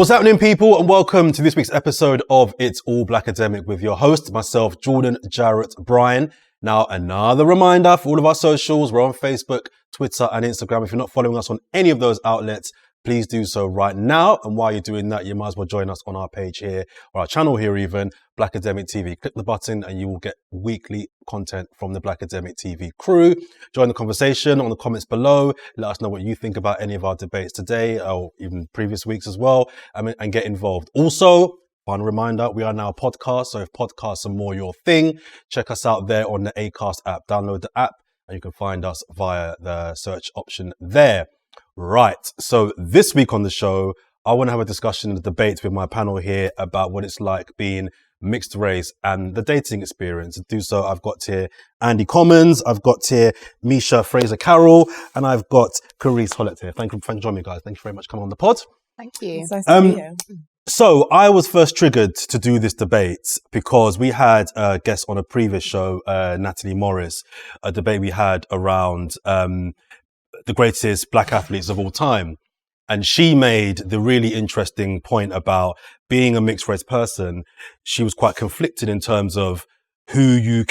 What's happening, people, and welcome to this week's episode of It's All Blakademik with your host, myself, Jordan Jarrett-Bryan. Now, another reminder for all of our socials. We're on Facebook, Twitter, and Instagram. If you're not following us on any of those outlets, please do so right now. And while you're doing that, you might as well join us on our page here, or our channel here even, Blakademik TV. Click the button and you will get weekly content from the Blakademik TV crew. Join the conversation on the comments below. Let us know what you think about any of our debates today, or even previous weeks as well, and get involved. Also, final reminder, we are now a podcast, so if podcasts are more your thing, check us out there on the Acast app. Download the app and you can find us via the search option there. Right, so this week on the show, I want to have a discussion and a debate with my panel here about what it's like being mixed race and the dating experience. To do so, I've got here Andy Commons, I've got here Misha Fraser-Carroll, and I've got Carice Hollett here. Thank you for joining me, guys. Thank you very much for coming on the pod. Thank you. It's nice to be here. So I was first triggered to do this debate because we had a guest on a previous show, Natalie Morris, a debate we had around the greatest black athletes of all time. And she made the really interesting point about being a mixed race person. She was quite conflicted in terms of who you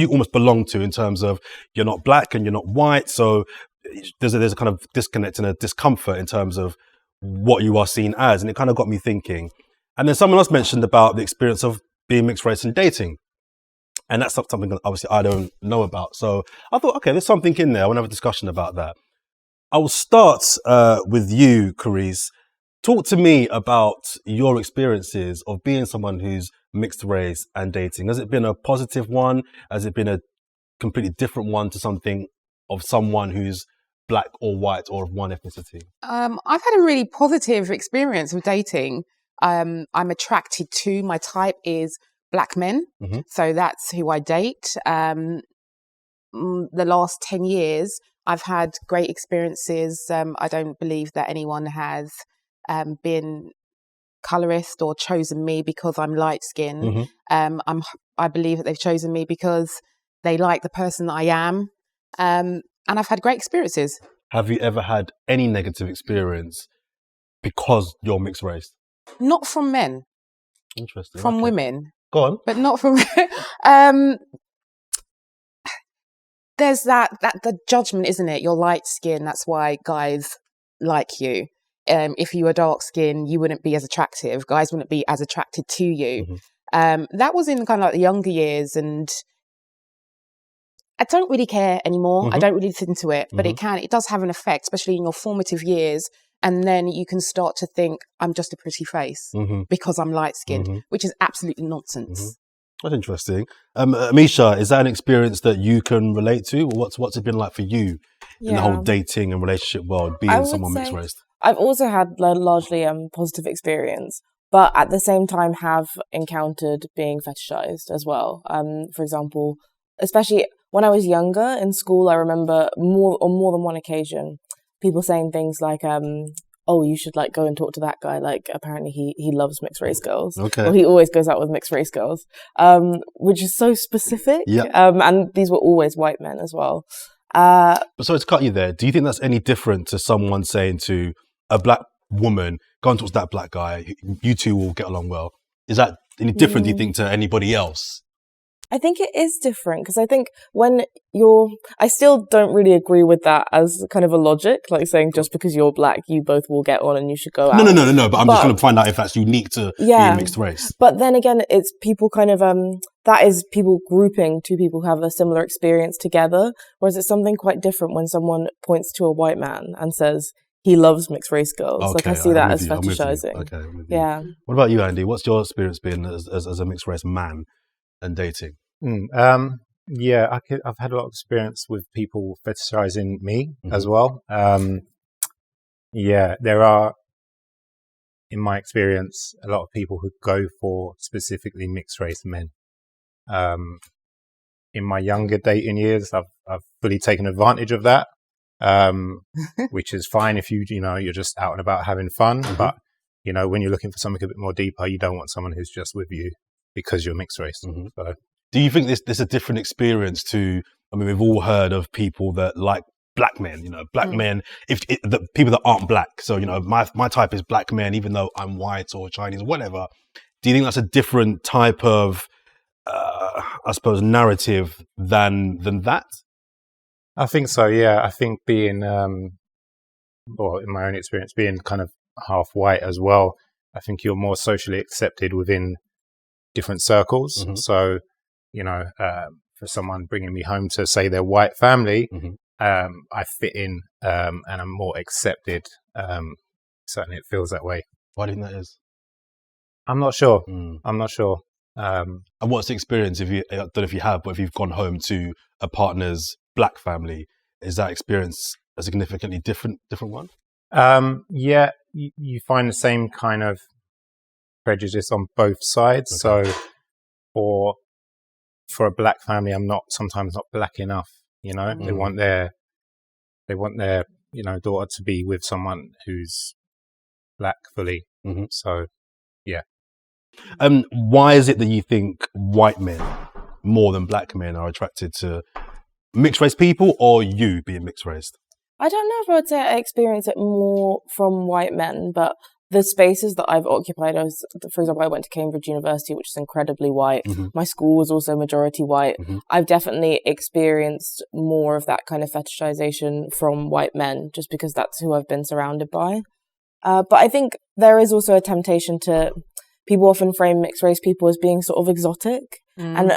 almost belong to, in terms of you're not black and you're not white. So there's a kind of disconnect and a discomfort in terms of what you are seen as. And it kind of got me thinking. And then someone else mentioned about the experience of being mixed race and dating. And that's something that obviously I don't know about. So I thought, okay, there's something in there. I want to have a discussion about that. I will start with you, Carice. Talk to me about your experiences of being someone who's mixed race and dating. Has it been a positive one? Has it been a completely different one to something of someone who's black or white or of one ethnicity? I've had a really positive experience with dating. I'm attracted to, my type is black men. Mm-hmm. So that's who I date. The last 10 years, I've had great experiences. I don't believe that anyone has been colorist or chosen me because I'm light-skinned. Mm-hmm. I believe that they've chosen me because they like the person that I am. And I've had great experiences. Have you ever had any negative experience because you're mixed race? Not from men. Interesting. From women. Go on. But not from... there's that the judgment, isn't it? You're light skin, that's why guys like you. If you were dark skin, you wouldn't be as attractive. Guys wouldn't be as attracted to you. Mm-hmm. That was in kind of like the younger years, and I don't really care anymore. Mm-hmm. I don't really listen to it, but mm-hmm. it does have an effect, especially in your formative years. And then you can start to think, I'm just a pretty face mm-hmm. because I'm light skinned, mm-hmm. which is absolutely nonsense. Mm-hmm. That's interesting. Misha, is that an experience that you can relate to? What's it been like for you in the whole dating and relationship world, being someone mixed race? I've also had largely positive experience, but at the same time have encountered being fetishized as well. For example, especially when I was younger in school, I remember on more than one occasion, people saying things like, oh, you should go and talk to that guy. Apparently he loves mixed race girls. Okay. Or he always goes out with mixed race girls, which is so specific. Yeah. And these were always white men as well. But sorry to cut you there. Do you think that's any different to someone saying to a black woman, go and talk to that black guy, you two will get along well? Is that any different, do you think, to anybody else? I think it is different because I think I still don't really agree with that as kind of a logic, saying just because you're black, you both will get on and you should go out. No. But I'm just trying to find out if that's unique to being mixed race. But then again, it's people kind of, that is people grouping two people who have a similar experience together. Whereas it's something quite different when someone points to a white man and says, he loves mixed race girls. Okay, I see that as fetishizing. Okay, I'm with you. Yeah. What about you, Andy? What's your experience been as a mixed race man and dating? Yeah, I've had a lot of experience with people fetishizing me mm-hmm. as well. Yeah, there are, in my experience, a lot of people who go for specifically mixed race men. In my younger dating years, I've fully taken advantage of that, which is fine if you're just out and about having fun. Mm-hmm. But when you're looking for something a bit more deeper, you don't want someone who's just with you because you're mixed race. Mm-hmm. So. Do you think there's a different experience to? I mean, we've all heard of people that like black men, black men, if the people that aren't black. So, my type is black men, even though I'm white or Chinese, whatever. Do you think that's a different type of, I suppose, narrative than that? I think so, yeah. I think being, in my own experience, being kind of half white as well, I think you're more socially accepted within different circles. Mm-hmm. So, for someone bringing me home to say their white family, I fit in and I'm more accepted. Certainly it feels that way. Why do you think that is? I'm not sure. I'm not sure. And what's the experience, I don't know if you have, but if you've gone home to a partner's black family, is that experience a significantly different one? Yeah, you find the same kind of prejudice on both sides. Okay. So for a black family, I'm sometimes not black enough, They want their daughter to be with someone who's black fully. Mm-hmm. So yeah. Why is it that you think white men more than black men are attracted to mixed race people, or you being mixed raced? I don't know if I would say I experience it more from white men, but the spaces that I've occupied, for example, I went to Cambridge University, which is incredibly white. Mm-hmm. My school was also majority white. Mm-hmm. I've definitely experienced more of that kind of fetishization from white men, just because that's who I've been surrounded by. But I think there is also a temptation to, people often frame mixed race people as being sort of exotic. And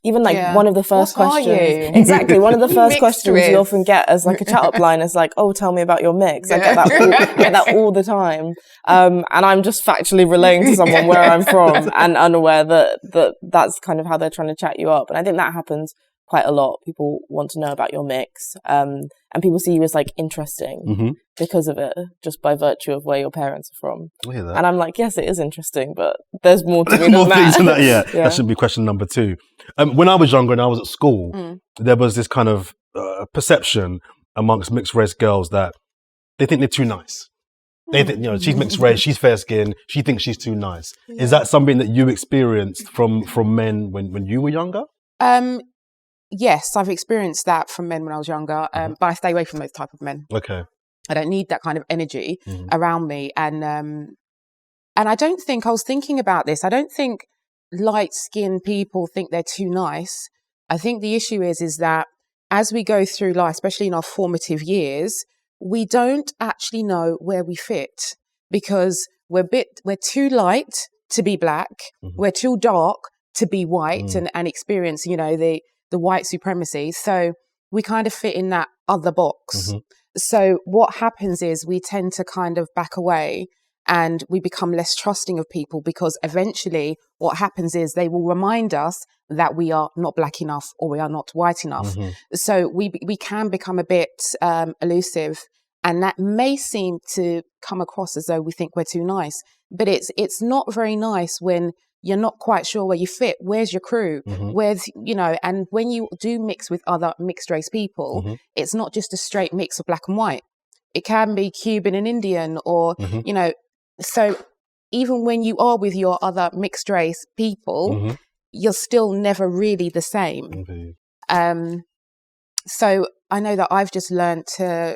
even one of the first questions, exactly, one of the first questions you often get as like a chat up line is like, oh, tell me about your mix. I get that all the time. And I'm just factually relaying to someone where I'm from and unaware that that's kind of how they're trying to chat you up. And I think that happens quite a lot. People want to know about your mix. And people see you as like interesting because of it, just by virtue of where your parents are from. I hear that. And I'm like, yes, it is interesting, but there's more to it more than things that. than that. Yeah, that should be question number 2. When I was younger and I was at school, there was this kind of perception amongst mixed race girls that they think they're too nice. They think, she's mixed race, she's fair skinned, she thinks she's too nice. Yeah. Is that something that you experienced from men when you were younger? Yes, I've experienced that from men when I was younger, but I stay away from those type of men. Okay. I don't need that kind of energy around me. And I don't think, I was thinking about this, I don't think light-skinned people think they're too nice. I think the issue is that as we go through life, especially in our formative years, we don't actually know where we fit, because we're too light to be black, we're too dark to be white and experience, the white supremacy. So we kind of fit in that other box. So what happens is we tend to kind of back away and we become less trusting of people, because eventually what happens is they will remind us that we are not black enough or we are not white enough. So we can become a bit elusive, and that may seem to come across as though we think we're too nice, but it's not very nice when you're not quite sure where you fit. Where's your crew? Where's, and when you do mix with other mixed race people, it's not just a straight mix of black and white. It can be Cuban and Indian or, so even when you are with your other mixed race people, you're still never really the same. So I know that I've just learned to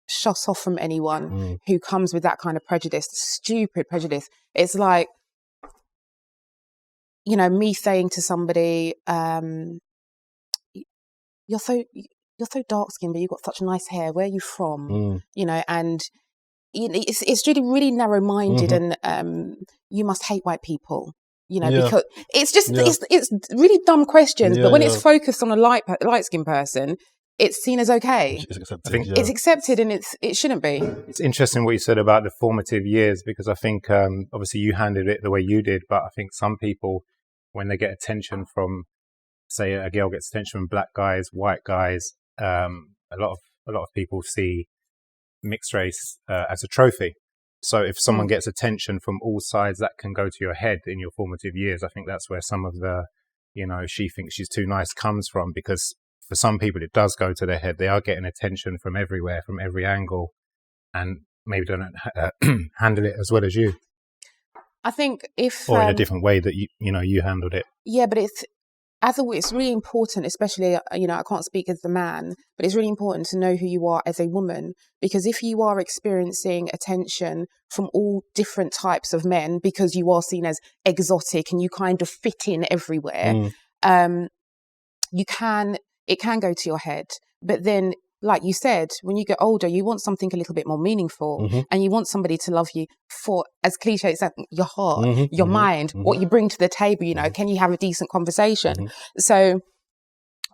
shut off from anyone who comes with that kind of prejudice, stupid prejudice. It's like, me saying to somebody, you're so dark skinned, but you've got such nice hair. Where are you from? And it's really, really narrow minded, and you must hate white people. Because it's just it's really dumb questions. But when it's focused on a light skinned person, it's seen as okay. It's accepted. I think it's accepted, and it shouldn't be. It's interesting what you said about the formative years, because I think obviously you handled it the way you did, but I think some people, when they get attention from, say, a girl gets attention from black guys, white guys, a lot of people see mixed race as a trophy. So if someone gets attention from all sides, that can go to your head in your formative years. I think that's where some of the, she thinks she's too nice comes from, because for some people it does go to their head. They are getting attention from everywhere, from every angle, and maybe don't handle it as well as you. I think if... Or in a different way that you handled it. Yeah, but it's really important, especially, I can't speak as the man, but it's really important to know who you are as a woman, because if you are experiencing attention from all different types of men because you are seen as exotic and you kind of fit in everywhere, it can go to your head. But then, like you said, when you get older, you want something a little bit more meaningful, and you want somebody to love you for, as cliche as that, your heart, your mind, what you bring to the table. Can you have a decent conversation? So,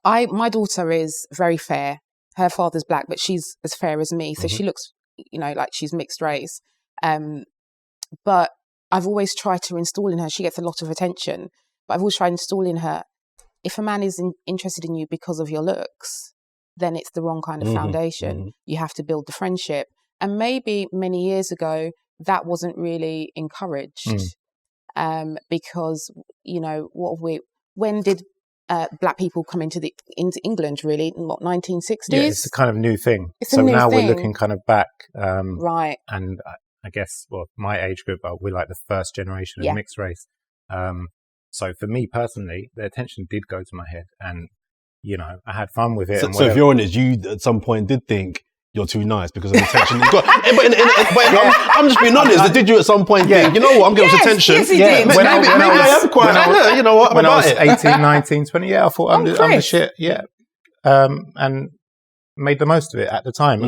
my daughter is very fair. Her father's black, but she's as fair as me, so she looks, like she's mixed race. But I've always tried to install in her. She gets a lot of attention, but I've always tried to install in her: if a man is interested in you because of your looks, then it's the wrong kind of foundation. You have to build the friendship. And maybe many years ago, that wasn't really encouraged because, when did black people come into England, really? In what, 1960s? Yeah, it's a kind of new thing. We're looking kind of back. Right. And I guess, my age group, we're like the first generation of mixed race. So for me personally, the attention did go to my head, and I had fun with it. So if you're honest, you at some point did think you're too nice because of the attention you got. But I'm just being honest. Did you at some point think, you know what, I'm getting this attention? Yes, he did. Maybe I am quite, when I was 18, 19, 20, I thought I'm the shit. Yeah. And made the most of it at the time,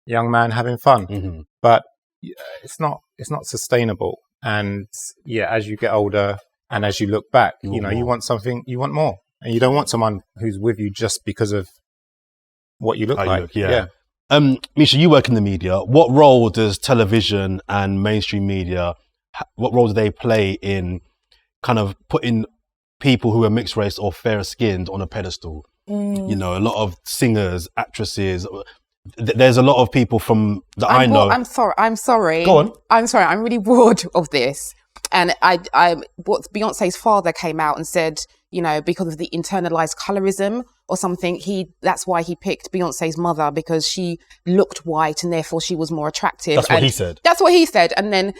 young man having fun. But it's not sustainable. And as you get older and as you look back, you want something, you want more. And you don't want someone who's with you just because of what you look like. Misha, you work in the media. What role does television and mainstream media, what role do they play in kind of putting people who are mixed race or fair skinned on a pedestal? A lot of singers, actresses. There's a lot of people from that I know. I'm sorry. Go on. I'm sorry. I'm really bored of this. And Beyonce's father came out and said, because of the internalized colorism or something, that's why he picked Beyonce's mother, because she looked white and therefore she was more attractive. That's what he said. That's what he said. And then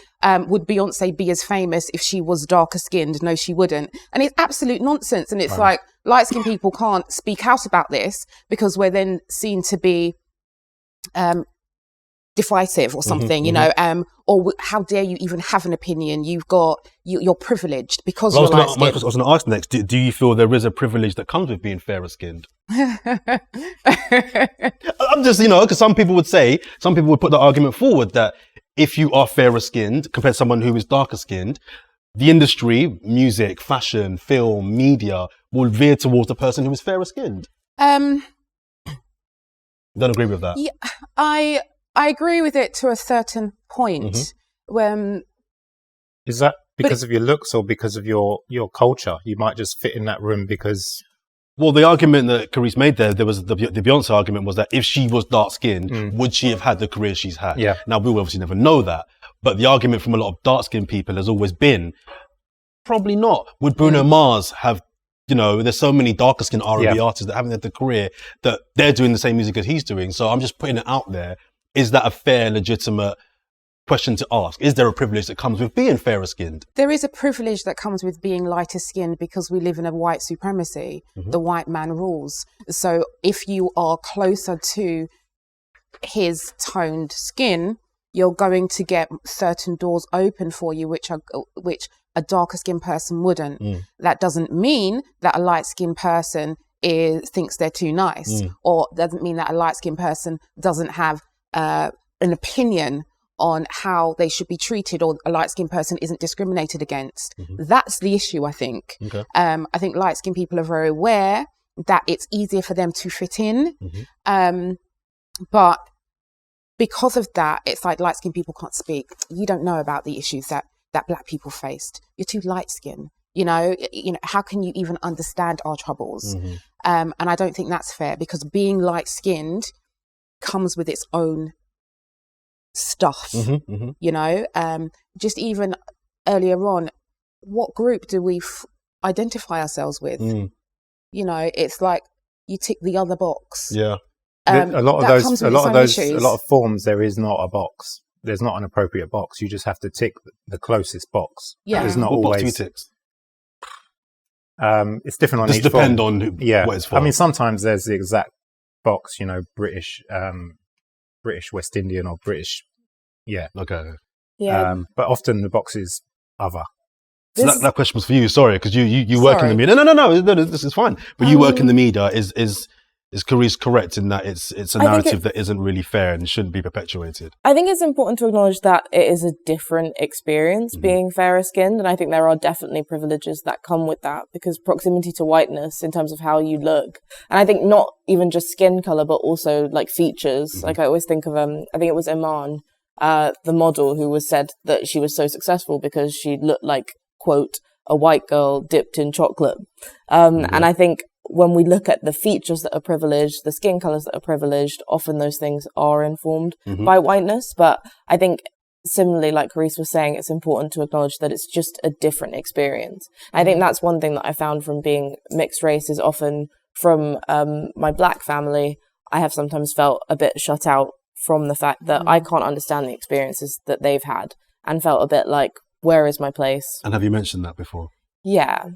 would Beyonce be as famous if she was darker skinned? No, she wouldn't. And it's absolute nonsense. And it's like light-skinned people can't speak out about this because we're then seen to be divisive or something, or how dare you even have an opinion? You're privileged because you're light-skinned. I was going to ask next, do you feel there is a privilege that comes with being fairer skinned? I'm just, because some people would put the argument forward that if you are fairer skinned compared to someone who is darker skinned, the industry, music, fashion, film, media will veer towards the person who is fairer skinned. Don't agree with that? Yeah, I agree with it to a certain point. Is that because of your looks or because of your culture? You might just fit in that room because... Well, the argument that Carice made there was the Beyonce argument was that if she was dark-skinned, would she have had the career she's had? Yeah. Now, we will obviously never know that. But the argument from a lot of dark-skinned people has always been, probably not. Would Bruno Mars have... there's so many darker skinned R&B artists that haven't had the career that they're doing the same music as he's doing. So I'm just putting it out there. Is that a fair, legitimate question to ask? Is there a privilege that comes with being fairer skinned? There is a privilege that comes with being lighter skinned because we live in a white supremacy. The white man rules. So if you are closer to his toned skin, you're going to get certain doors open for you, which a darker skinned person wouldn't. That doesn't mean that a light skinned person thinks they're too nice, or doesn't mean that a light skinned person doesn't have an opinion on how they should be treated, or a light skinned person isn't discriminated against. That's the issue, I think. Okay. I think light skinned people are very aware that it's easier for them to fit in. But because of that, it's like light skinned people can't speak. You don't know about the issues that black people faced. You're too light skinned. How can you even understand our troubles? And I don't think that's fair, because being light skinned comes with its own stuff. Just even earlier on, what group do we identify ourselves with? It's like you tick the other box. A lot of forms, there is not a box. There's not an appropriate box. You just have to tick the closest box. There's not always. Box do you tick? It's different on Just each depend form. on what it's for. I mean, sometimes there's the exact box, British West Indian or British. Yeah. Okay. Yeah. But often the box is other. So that question was for you. Sorry, because you work in the Sorry. media. No, this is fine. But you work in the media. Is Carice correct in that it's a narrative that isn't really fair and shouldn't be perpetuated? I think it's important to acknowledge that it is a different experience being fairer skinned, and I think there are definitely privileges that come with that, because proximity to whiteness in terms of how you look, and I think not even just skin color but also like features. Like I always think of I think it was Iman, the model, who was said that she was so successful because she looked like, quote, a white girl dipped in chocolate. And I think when we look at the features that are privileged, the skin colors that are privileged, often those things are informed by whiteness. But I think similarly, like Carice was saying, it's important to acknowledge that it's just a different experience. I think that's one thing that I found from being mixed race is often from my black family, I have sometimes felt a bit shut out from the fact that I can't understand the experiences that they've had, and felt a bit like, where is my place? And have you mentioned that before? Yeah.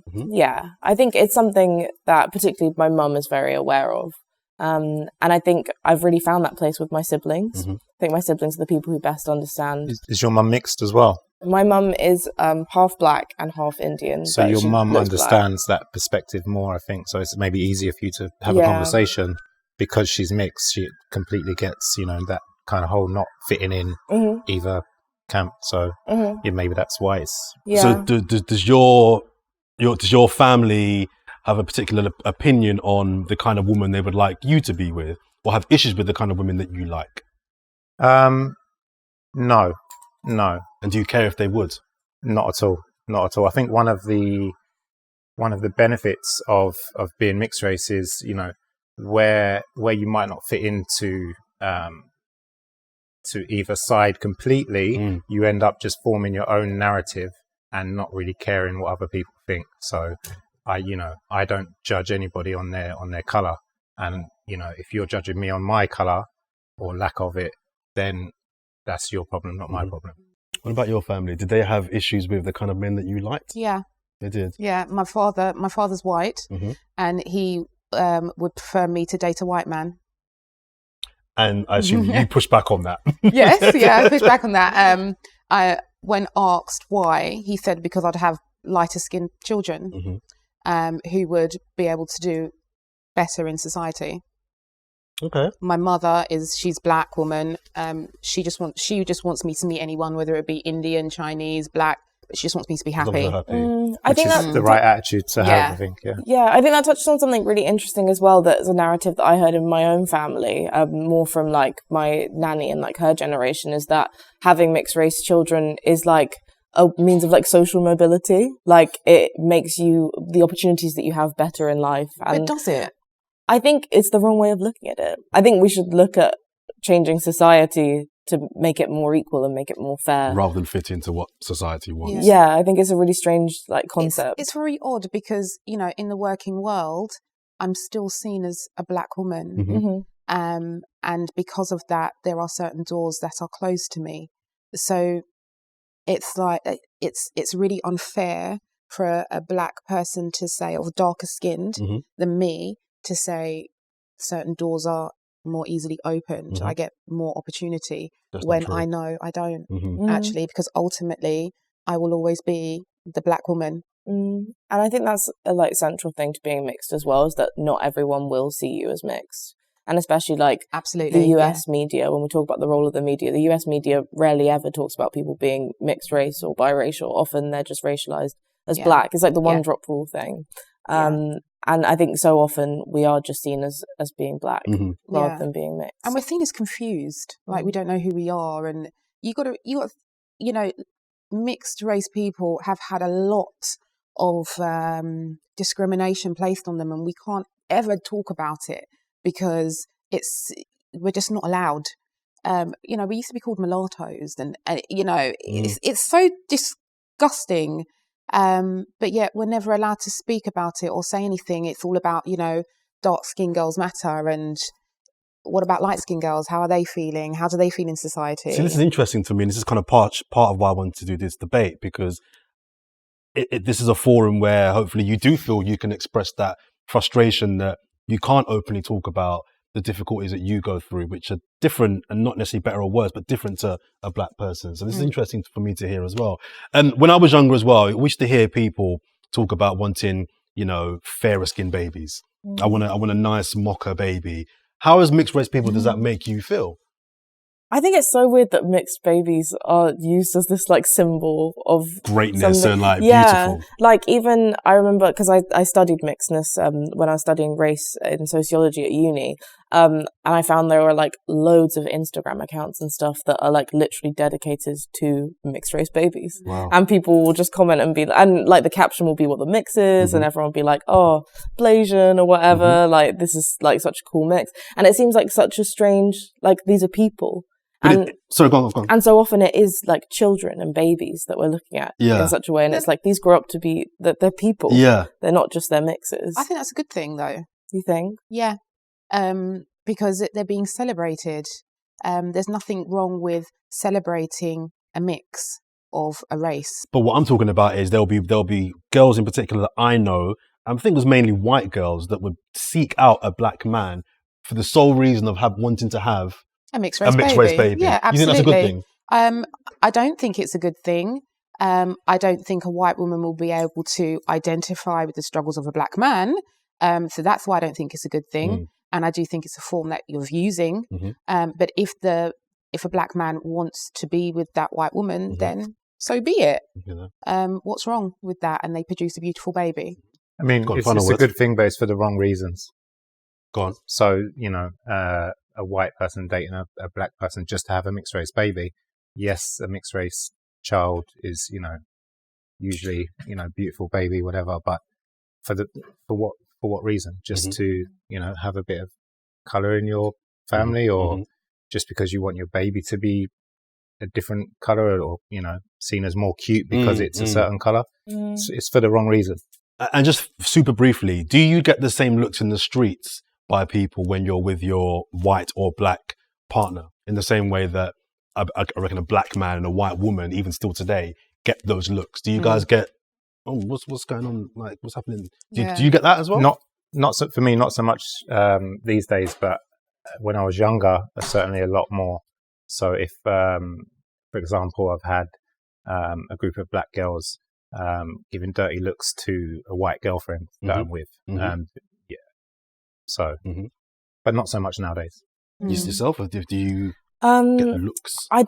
I think it's something that particularly my mum is very aware of. And I think I've really found that place with my siblings. I think my siblings are the people who best understand. Is your mum mixed as well? My mum is half black and half Indian. So your mum understands that perspective more, I think. So it's maybe easier for you to have a conversation because she's mixed. She completely gets, that kind of whole not fitting in either camp. So maybe that's why it's. Yeah. So does your family have a particular opinion on the kind of woman they would like you to be with, or have issues with the kind of women that you like? No. And do you care if they would? Not at all. I think one of the benefits of being mixed race is, where you might not fit into to either side completely, you end up just forming your own narrative and not really caring what other people think. So I don't judge anybody on their color, and if you're judging me on my color or lack of it, then that's your problem, not my problem. What about your family? Did they have issues with the kind of men that you liked? Yeah. They did? Yeah, my father's white, and he would prefer me to date a white man. And I assume you push back on that. Yes, I push back on that. When asked why, he said because I'd have lighter skinned children who would be able to do better in society. Okay. My mother she's black woman. She just wants me to meet anyone, whether it be Indian, Chinese, black. But she just wants me to be happy. I think that's the right attitude to have, I think. Yeah, I think that touches on something really interesting as well. That is a narrative that I heard in my own family, more from like my nanny and like her generation, is that having mixed race children is like a means of like social mobility. Like it makes the opportunities that you have better in life. But does it? I think it's the wrong way of looking at it. I think we should look at changing society to make it more equal and make it more fair. Rather than fit into what society wants. Yeah, I think it's a really strange concept. It's very odd because, in the working world, I'm still seen as a black woman. And because of that, there are certain doors that are closed to me. So it's like, it's really unfair for a black person to say, or darker skinned than me, to say certain doors are more easily opened. I get more opportunity when I know I don't actually, because ultimately I will always be the black woman. And I think that's a central thing to being mixed as well, is that not everyone will see you as mixed. And especially absolutely the US media, when we talk about the role of the media, the US media rarely ever talks about people being mixed race or biracial. Often they're just racialized as black. It's like the one drop rule thing. And I think so often we are just seen as being black rather than being mixed. And we're seen as confused, like we don't know who we are. And you got mixed race people have had a lot of discrimination placed on them, and we can't ever talk about it because we're just not allowed. We used to be called mulattoes, and it's so disgusting. But yet we're never allowed to speak about it or say anything. It's all about, dark skinned girls matter. And what about light skinned girls? How are they feeling? How do they feel in society? See, this is interesting to me. And this is kind of part of why I wanted to do this debate, because this is a forum where hopefully you do feel you can express that frustration that you can't openly talk about the difficulties that you go through, which are different and not necessarily better or worse, but different to a black person. So this is interesting for me to hear as well. And when I was younger as well, I used to hear people talk about wanting, fairer skinned babies. I want a nice mocha baby. How as mixed race people does that make you feel? I think it's so weird that mixed babies are used as this like symbol of greatness and like beautiful. beautiful. Like even I remember because I studied mixedness when I was studying race in sociology at uni, and I found there were like loads of Instagram accounts and stuff that are like literally dedicated to mixed race babies. Wow. And people will just comment and like the caption will be what the mix is, and everyone will be like, oh, Blasian or whatever. Like this is like such a cool mix, and it seems like such a strange like these are people. Sorry, go on. And so often it is like children and babies that we're looking at in such a way. And it's like these grow up to be that they're people. Yeah. They're not just their mixes. I think that's a good thing though. You think? Yeah. Because they're being celebrated. There's nothing wrong with celebrating a mix of a race. But what I'm talking about is there'll be girls in particular that I know, I think it was mainly white girls that would seek out a black man for the sole reason of wanting to have a mixed race baby. Yeah, absolutely. You think that's a good thing? I don't think it's a good thing. I don't think a white woman will be able to identify with the struggles of a black man. So that's why I don't think it's a good thing. And I do think it's a form that you're using. But if a black man wants to be with that white woman, then so be it. What's wrong with that? And they produce a beautiful baby. I mean, it's a good thing, but it's for the wrong reasons. Go on. So, a white person dating a black person just to have a mixed race baby. Yes, a mixed race child is, usually, beautiful baby, whatever. But for what reason? Just to, have a bit of color in your family, or just because you want your baby to be a different color, or seen as more cute because it's a certain color. It's for the wrong reason. And just super briefly, do you get the same looks in the streets by people when you're with your white or black partner, in the same way that I reckon a black man and a white woman, even still today, get those looks? Do you guys get, what's going on? Like, what's happening? Do you get that as well? Not so, for me, not so much these days, but when I was younger, certainly a lot more. So if, for example, I've had a group of black girls giving dirty looks to a white girlfriend that I'm with, So, but not so much nowadays. Yourself, or do you get the looks? I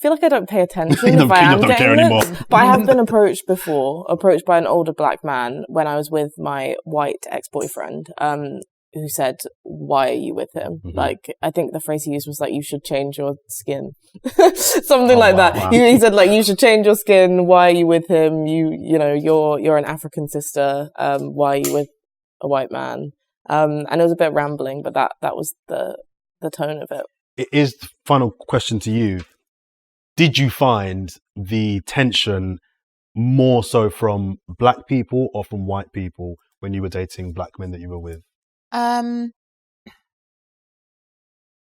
feel like I don't pay attention you if I am don't care getting anymore. looks. But I have been approached by an older black man when I was with my white ex-boyfriend, who said, "Why are you with him?" Like, I think the phrase he used was like, "You should change your skin," something like that. Wow. He said like, "You should change your skin. Why are you with him? You're an African sister. Why are you with a white man?" And it was a bit rambling, but that was the tone of it. It is the final question to you. Did you find the tension more so from black people or from white people when you were dating black men that you were with?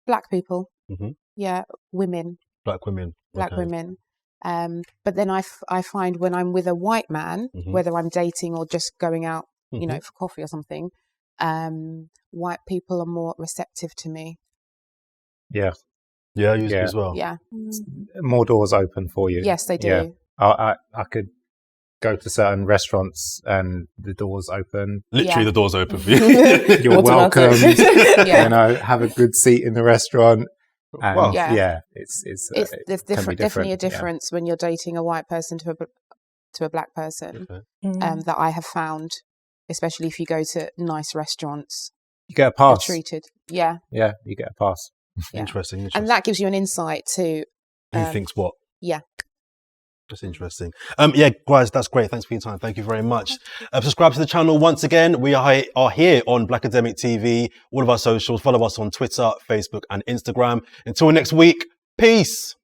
Black people. Yeah, women. Black women. Black women. But then I find when I'm with a white man, whether I'm dating or just going out, for coffee or something, white people are more receptive to me. Yeah, you as well. Yeah, more doors open for you. Yes, they do. Yeah. I could go to certain restaurants and the doors open. Literally, the doors open for you. You're welcome. Have a good seat in the restaurant. And there's definitely a difference when you're dating a white person to a black person. That I have found. Especially if you go to nice restaurants. You get a pass. Treated. Yeah. Yeah, you get a pass. Interesting. And that gives you an insight to... who thinks what? Yeah. That's interesting. Guys, that's great. Thanks for your time. Thank you very much. Subscribe to the channel once again. We are here on Blakademik TV. All of our socials. Follow us on Twitter, Facebook and Instagram. Until next week, peace.